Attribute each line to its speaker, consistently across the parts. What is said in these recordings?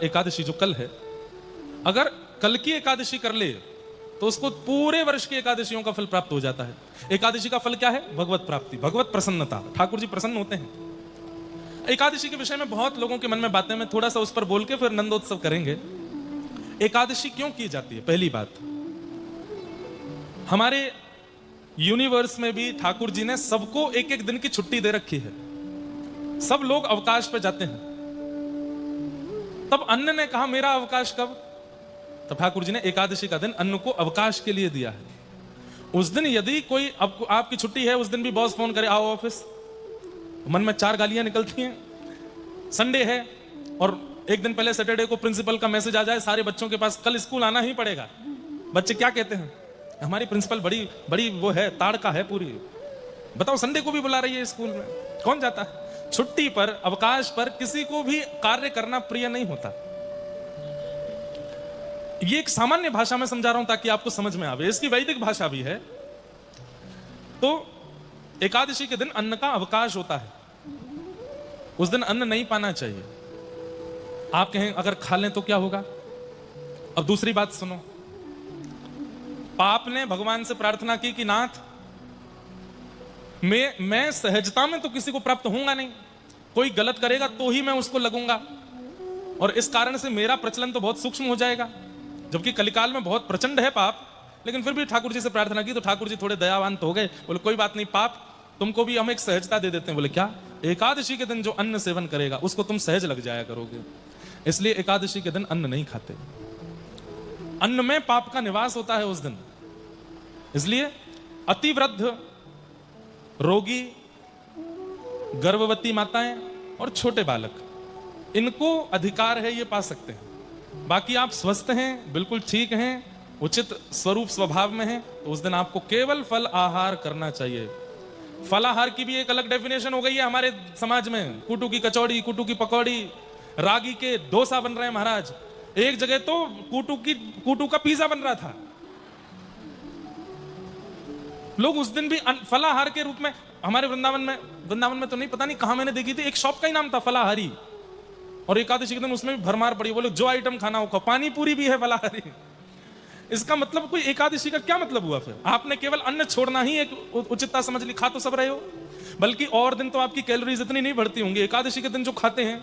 Speaker 1: एकादशी जो कल है, अगर कल की एकादशी कर ले तो उसको पूरे वर्ष की एकादशियों का फल प्राप्त हो जाता है। एकादशी का फल क्या है? भगवत प्राप्ति, भगवत प्रसन्नता, ठाकुर जी प्रसन्न होते हैं। एकादशी के विषय में बहुत लोगों के मन में बातें, मैं थोड़ा सा उस पर बोल के फिर नंदोत्सव करेंगे। एकादशी क्यों की जाती है? पहली बात, हमारे यूनिवर्स में भी ठाकुर जी ने सबको एक एक दिन की छुट्टी दे रखी है, सब लोग अवकाश पे जाते हैं। तब अन्न ने कहा मेरा अवकाश कब? तो ठाकुर जी ने एकादशी का दिन अन्न को अवकाश के लिए दिया है। उस दिन यदि कोई आपकी छुट्टी है, उस दिन भी बॉस फोन करे आओ ऑफिस, मन में 4 गालियां निकलती हैं। संडे है और एक दिन पहले सैटरडे को प्रिंसिपल का मैसेज आ जाए सारे बच्चों के पास, कल स्कूल आना ही पड़ेगा। बच्चे क्या कहते हैं? हमारी प्रिंसिपल बड़ी बड़ी वो है, ताड़का है पूरी, बताओ संडे को भी बुला रही है स्कूल में, कौन जाता है? छुट्टी पर, अवकाश पर किसी को भी कार्य करना प्रिय नहीं होता। ये एक सामान्य भाषा में समझा रहा हूं ताकि आपको समझ में आवे, इसकी वैदिक भाषा भी है। तो एकादशी के दिन अन्न का अवकाश होता है, उस दिन अन्न नहीं पाना चाहिए। आप कहें अगर खा लें तो क्या होगा? अब दूसरी बात सुनो, पाप ने भगवान से प्रार्थना की कि नाथ मैं सहजता में तो किसी को प्राप्त होऊंगा नहीं, कोई गलत करेगा तो ही मैं उसको लगूंगा, और इस कारण से मेरा प्रचलन तो बहुत सूक्ष्म हो जाएगा, जबकि कलिकाल में बहुत प्रचंड है पाप। लेकिन फिर भी ठाकुर जी से प्रार्थना की तो ठाकुर जी थोड़े दयावान तो हो गए, बोले कोई बात नहीं पाप, तुमको भी हम एक सहजता दे देते हैं। बोले क्या? एकादशी के दिन जो अन्न सेवन करेगा उसको तुम सहज लग जाया करोगे, इसलिए एकादशी के दिन अन्न नहीं खाते। अन्न में पाप का निवास होता है उस दिन, इसलिए अतिवृद्ध, रोगी, गर्भवती माताएं और छोटे बालक, इनको अधिकार है, ये पा सकते हैं। बाकी आप स्वस्थ हैं, बिल्कुल ठीक हैं, उचित स्वरूप स्वभाव में हैं, तो उस दिन आपको केवल फल आहार करना चाहिए। फलाहार की भी एक अलग डेफिनेशन हो गई है हमारे समाज में। कुटू की कचौड़ी, कुटू की पकौड़ी, रागी के डोसा बन रहे हैं महाराज। एक जगह तो कुटू का पिज्जा बन रहा था। लोग उस दिन भी फलाहार के रूप में, हमारे वृंदावन में तो नहीं, पता नहीं कहां मैंने देखी थी, एक शॉप का ही नाम था फलाहारी, और एकादशी के दिन उसमें भी भरमार पड़ी, बोले जो आइटम खाना हो खाओ, पानी पूरी भी है फलाहारी। इसका मतलब कोई एकादशी का क्या मतलब हुआ? फिर आपने केवल अन्न छोड़ना ही एक उचितता समझ ली, खा तो सब रहे हो, बल्कि और दिन तो आपकी कैलोरीज इतनी नहीं बढ़ती होंगी। एकादशी के दिन जो खाते हैं,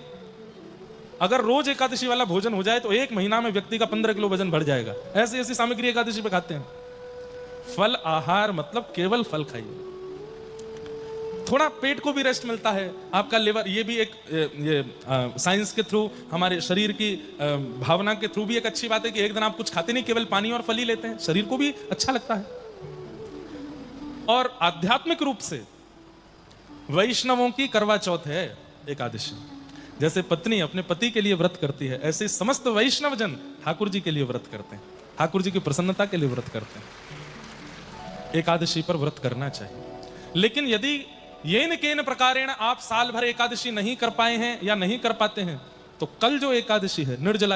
Speaker 1: अगर रोज एकादशी वाला भोजन हो जाए तो 1 महीना में व्यक्ति का 15 किलो वजन बढ़ जाएगा। ऐसी ऐसी सामग्री एकादशी पे खाते हैं। फल आहार मतलब केवल फल खाइए, थोड़ा पेट को भी रेस्ट मिलता है, आपका लिवर, ये भी एक साइंस के थ्रू, हमारे शरीर की भावना के थ्रू भी एक अच्छी बात है कि एक दिन आप कुछ खाते नहीं, केवल पानी और फल ही लेते हैं, शरीर को भी अच्छा लगता है। और आध्यात्मिक रूप से वैष्णवों की करवा चौथ है एकादशी। जैसे पत्नी अपने पति के लिए व्रत करती है, ऐसे समस्त वैष्णव जन ठाकुर जी के लिए व्रत करते हैं, ठाकुर जी की प्रसन्नता के लिए व्रत करते हैं। एकादशी पर व्रत करना चाहिए। लेकिन यदि येन केन प्रकारेण आप साल भर एकादशी नहीं कर पाए हैं या नहीं कर पाते हैं, तो कल जो एकादशी है, निर्जला